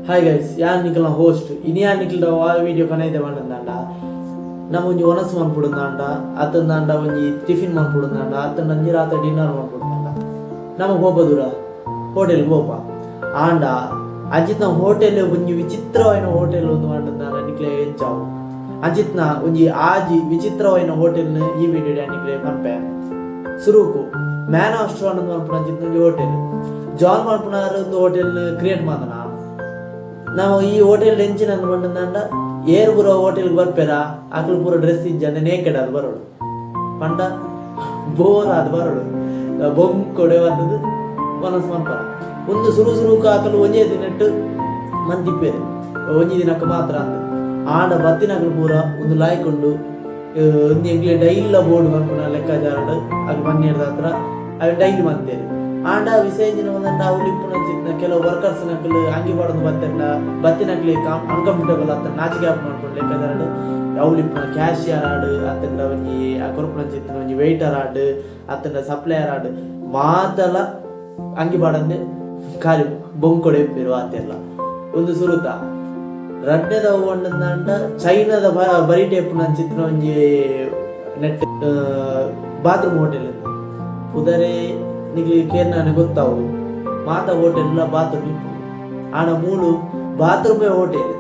hi guys, ಯಾರು ನಿಖಲ್ನ host ಇನಿ ಯಾರು ನಿಖಲ್ದ ವೀಡಿಯೋ ಕನೈತೆ ಬಂದಂಡ ನಮ್ಮ ಒಂಜಿ ಒನಸು ಮನ್ಪುಡುಂದಾಂಡ ಅತ್ತಂದಾಂಡ ಒಂಜಿ ಟಿಫಿನ್ ಮನ್ಪುಡುಂದಾಂಡ ಅತ್ತಂಡ ಒಂಜಿ ರಾತ್ರಿ ಡಿನ್ನರ್ ಮನ್ಪುಡುಂದಾಂಡ ನಮಗೆ ಹೋಗೋದುರ ಹೋಟೆಲ್ಗೆ ಹೋಪ ಆಂಡ ಅಂಚಿತ್ನ ಹೋಟೆಲ್ ಒಂಜಿ ವಿಚಿತ್ರವಾಯಿನ ಹೋಟೆಲ್ ಒಂದು ಮಾಡ್ದಂಡ ನಿಕ್ಲೆ ಎಂಚಾವು ಅಂಚಿತ್ನ ಒಂಜಿ ಆಜಿ ವಿಚಿತ್ರವಾಯಿನ ಹೋಟೆಲ್ನ ಈ ವಿಡಿಯೋ ನಿಕ್ಲೆ ಪನ್ಪೆ ಸುರುಕು ಮ್ಯಾನ್ ಆಫ್ ಸ್ಟ್ರಾನ್ ಅಂತ ಮನ್ಪುಣ ಅಂಚಿತ್ನ ಒಂಜಿ ಹೋಟೆಲ್ ಜಾನ್ ಮನ್ಪುನಾರ ಒಂದು ಹೋಟೆಲ್ ಕ್ರಿಯೇಟ್ ಮಾಡ್ದನ ನಾವು ಈ ಹೋಟೆಲ್ ಎಂಚಿನ ಬಂದಂಡ ಏರ್ ಪೂರ ಹೋಟೆಲ್ಗೆ ಬರ್ಪೇರ ಆಕಳು ಪೂರ ಡ್ರೆಸ್ ಇಜ್ಜಂಡೆ ನೇಕೆಡ್ ಅದು ಬರೋಡು ಪಂಡ ಬೋರ್ ಅದು ಬರೋಡು ಬೊಂಕೊಡೆ ಬಂದದ್ದು ಮನಸ್ಸು ಮನ್ಪರ ಒಂದು ಸುರುಕ ಆಕಲು ಒಂಜೇ ದಿನಟ್ಟು ಮಂದಿಪ್ಪೇರು ಒಂಜಿ ದಿನಕ್ಕೆ ಮಾತ್ರ ಅಂತ ಆಂಡ ಬತ್ತಿನಕಲು ಪೂರ ಒಂದು ಲಾಯ್ಕೊಂಡು ಒಂದು ಎಂಗ್ಲೆ ಡೈಲ ಬೋರ್ಡ್ ಮನ್ಪುನ ಲೆಕ್ಕಾಚಾರ ಅದು ಮನ್ನೇರ್ದ ಹತ್ರ ಅವು ಡೈಲಿ ಮಂತೇರು ಆಂಡ ವಿಸರ್ಜನೆ ಒಂದಂಡ ಅವಲಿಪ್ಪುನ ಚಿತ್ನ ಕೆಲವು ವರ್ಕರ್ಸ್ ನಕಲು ಅಂಗಿ ಬಾಡೋದು ಬತ್ತಿನಕ್ಲಿ ಅನ್ಕಂಫರ್ಟಬಲ್ ಅಂತ ನಾಚಿಕೆ ಆಪ್ ಮಾಡ್ಕೊಂಡು ಲೆಕ್ಕದಾರಡು ಅವಲಿಪ್ಪುನ ಕ್ಯಾಶಿಯರ್ ಆಡು ಅತ್ತಂಡ ಒಂಜಿ ಕೊರಪುನ ಚಿತ್ನ ಒಂಜಿ ವೆಯ್ಟರ್ ಆಡು ಅತ್ತಂಡ ಸಪ್ಲೈಯರ್ ಆಡು ಮಾತಲ ಅಂಗಿ ಬಾಡಂದೆ ಖಾಲಿ ಬೊಂಕೊಡೆ ಇಪ್ಪೇರು ಆತೆಲ್ಲ ಒಂದು ಸುರುತ ರಡ್ನೆದ ಒಂದಂಡ ಚೈನಾದ ಬರಿ ಟೇಪುನ ಚಿತ್ನ ಒಂಜಿ ನೆಟ್ ಬಾತ್ರೂಮ್ ಹೋಟೆಲ್ ಪುದರೆ ನಿಗ್ಲಿ ಕೇರ್ನಾನೆ ಗೊತ್ತಾವು ಮಾತ ಹೋಟೆಲ್ ಬಾತ್ರೂಮ್ ಇಪ್ಪು ಆನ ಮೂಲು ಬಾತ್ರೂಮೇ ಹೋಟೆಲ್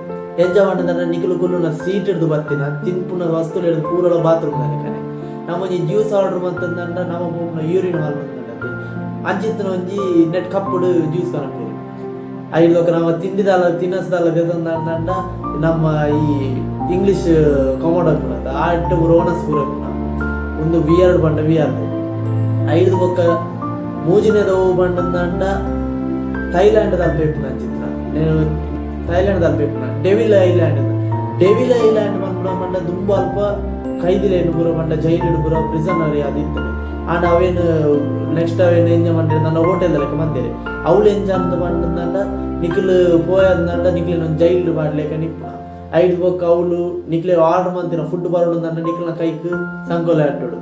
ಎಂಜ ಮಾಡದ ನಿಖಲು ಕುಲ್ಲುನ ಸೀಟ್ ಹಿಡ್ದು ಬರ್ತೀನ ತಿನ್ಪುನ ವಸ್ತು ಹಿಡಿದು ಪೂರಲ ಬಾತ್ರೂಮ್ ಕನೆ ನಮ್ಮ ಒಂಜಿ ಜ್ಯೂಸ್ ಆರ್ಡರ್ ಮಂತಂದ ನಮ್ಮ ಮೂನ ಯೂರಿನ್ ಹಾಲ್ ಬಂದಂತೆ ಅಂಚಿತ್ತನ ಒಂಜಿ ನೆಟ್ ಕಪ್ಪುಡು ಜ್ಯೂಸ್ ಕನಪೇರು ಐದು ನಾವು ತಿನ್ನಸದಲ್ಲ ಗದಂದ ನಮ್ಮ ಈ ಇಂಗ್ಲಿಷ್ ಕಮೋಡ್ ಹಾಕುನಂತ ಆಟ ರೋನಸ್ ಪೂರ ಒಂದು ವಿಯರ್ಡ್ ಬಂಡ ವಿಯರ್ಡ್ ಐದು ಬೊಕ್ಕ ಮೂಜಿನೇದ ಹೋಗು ಬಂದಂಡ ಥೈಲ್ಯಾಂಡ್ ತಲುಪೇಪುನ ಚಿತ್ರ ಥೈಲ್ಯಾಂಡ್ ತಲುಪೇಪುನ ಡೆವಿಲ್ ಐಲ್ಯಾಂಡ್ ಮನ್ಪುನ ಮಂಡ ತುಂಬ ಅಲ್ಪ ಕೈದಿಲೇನು ಪೂರ ಮಂಡ ಜೈಲು ಪೂರ ಪ್ರಿಸನರ್ ಅದಿತ್ತನೆ ಆಂಡ ಅವೇನು ನೆಕ್ಸ್ಟ್ ಅವೇನು ಎಂಜಾಯ್ ಮಾಡಿದ್ರೆ ನನ್ನ ಹೋಟೆಲ್ ಲೆಕ್ಕ ಬಂದೇರಿ ಅವಳು ಎಂಜಾಯ್ ಅಂತ ಬಂದಂಡ ನಿಖಿಲ್ ಪೋಯಂದಂಡ ನಿಖಿಲ್ ಒಂದು ಜೈಲು ಮಾಡ್ಲಿಕ್ಕ ನಿಪ್ಪುನ ಐದು ಬೊಕ್ಕ ಅವಳು ನಿಖಿಲೆ ಆರ್ಡರ್ ಮಂತಿನ ಫುಡ್ ಬರೋದಂಡ ನಿಖಿಲ್ನ ಕೈಕ್ ಸಂಕೋಲೆ ಆಟೋಡು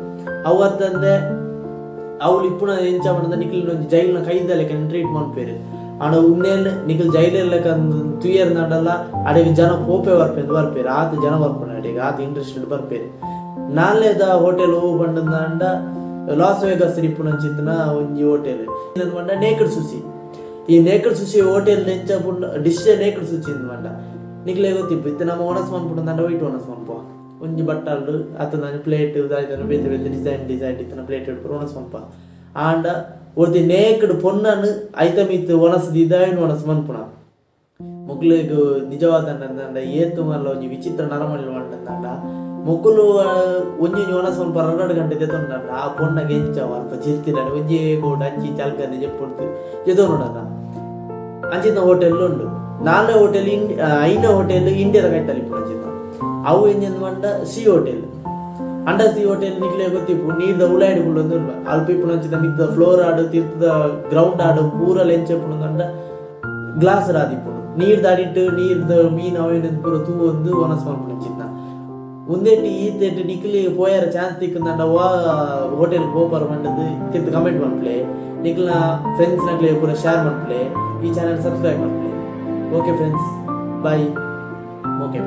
ಅವತ್ತಂದೆ ಅವಳು ಇಪ್ಪುನ ಎಂಚ ಮಾಡಿದ ನಿಖಿಲ್ ಒಂದು ಜೈಲ್ನ ಕೈದ ಲೆಕ್ಕ ಟ್ರೀಟ್ ಮಾಡ್ಪೇರು ಆಣ ಉನ್ನೇನು ನಿಖಿಲ್ ಜೈಲ್ ಲೆಕ್ಕ ತುಯರ್ ನಡಲ್ಲ ಅಡೆಗೆ ಜನ ಪೋಪೆ ಬರ್ಪೇರು ಆತ ಜನ ಬರ್ಪೇನೆ ಅಡೆಗೆ ಆತ ಇಂಟ್ರೆಸ್ಟೆಡ್ ಬರ್ಪೇರು ನಾಲ್ನೇದ ಹೋಟೆಲ್ ಹೋಗಿ ಬಂದಂಡ ಲಾಸ್ ವೇಗಸ್ ಇಪ್ಪುನ ಚಿಂತನ ಒಂಜಿ ಹೋಟೆಲ್ ಏನಂತ ಮಂಡ ನೇಕಡ್ ಸುಸಿ ಈ ನೇಕಡ್ ಸುಸಿ ಹೋಟೆಲ್ ನೆಂಚ ಪುಂಡ ಡಿಶ್ ನೇಕಡ್ ಸುಸಿ ಇಂದ ಮಂಡ ನಿಖಿಲೇ ಗೊತ್ತಿಪ್ಪು ಇತ್ತು ನಮ್ಮ ಒಣಸ್ ಮನ್ಪುಂಡ ವೈಟ್ ಒಣಸ್ ಮನ್ಪುವ ಒಂಜಿ ಬಟ್ಟಲು ಅತ್ತ ಪ್ಲೇಟ್ ದಾಯ್ತಾನೆ ಬೇತೆ ಡಿಸೈನ್ ಇತ್ತನ ಪ್ಲೇಟ್ ಹಿಡ್ಪರು ಒಣಸ್ ಮನ್ಪ ಆಂಡ ಒರ್ತಿ ನೇಕಡ್ ಪೊನ್ನನು ಐತಮ್ ಇತ್ತು ಒಣಸ್ದು ಇದಾಯನು ಒಣಸ್ ಮನ್ಪುಣ ಮೊಗ್ಲಿಗೆ ನಿಜವಾದ ಏತು ಮಲ್ಲ ಒಂಜಿ ವಿಚಿತ್ರ ನರಮಣಿ ಮಂಡಂದ ಮೊಗ್ಲು ಒಂಜಿ ಒಣಸ್ ಮನ್ಪ 2 ಗಂಟೆ ಜೆತೊಂಡ ಆ ಪೊನ್ನಗೆ ಎಂಚವ ಅಲ್ಪ ಚಿರ್ತಿನ ಒಂಜೇ ಕೋಟ ಅಂಚಿ ಚಾಲ್ಕದೆ ಜೆಪ್ಪುಡ್ತು ಜೆತೊಂಡ ಅಂಚಿನ ಹೋಟೆಲ್ ಉಂಡು ನಾಲ್ನೇ ಹೋಟೆಲ್ ಐನೇ ಹೋಟೆಲ್ ಇಂಡಿಯಾದ ಕೈತಲ್ಲಿ ಇಪ್ಪು ಅಂಚಿನ ಅವು ಎಂಜಂದು ಮಂಡ ಸಿ ಹೋಟೆಲ್ ಅಂಡ ಸಿ ಹೋಟೆಲ್ ನಿಕ್ಲೆ ಗೊತ್ತಿಪ್ಪು ನೀರ್ದ ಉಳಾಯ್ಡು ಒಂದು ಅಲ್ಪ ಇಪ್ಪು ನಂಚಿದ ಮಿದ್ದ ಫ್ಲೋರ್ ಆಡು ತೀರ್ಥದ ಗ್ರೌಂಡ್ ಆಡು ಪೂರ ಲೆಂಚೆಪ್ಪು ಅಂಡ ಗ್ಲಾಸ್ ರಾದಿಪ್ಪುಡು ನೀರ್ದ ಅಡಿಟ್ಟು ನೀರ್ದ ಮೀನು ಅವೇನು ಪೂರ ತೂ ಒಂದು ಒನಸ್ ಮನ್ಪು ನಂಚಿದ್ನ ಮುಂದೆಟ್ಟು ಈತೆಟ್ಟು ನಿಕ್ಲಿ ಪೋಯಾರ ಚಾನ್ಸ್ ತಿಕ್ಕಂದ ಹೋಟೆಲ್ ಗೋಪರ್ ಮಂಡದು ತಿರ್ತು ಕಮೆಂಟ್ ಮನ್ಪ್ಲೆ ನಿಕ್ಲ ಫ್ರೆಂಡ್ಸ್ ನಕ್ಲೆ ಪೂರ ಶೇರ್ ಮನ್ಪ್ಲೆ ಈ ಚಾನಲ್ ಸಬ್ಸ್ಕ್ರೈಬ್ ಮನ್ಪ್ಲೆ ಓಕೆ ಫ್ರೆಂಡ್ಸ್ ಬಾಯ್ ಓಕೆ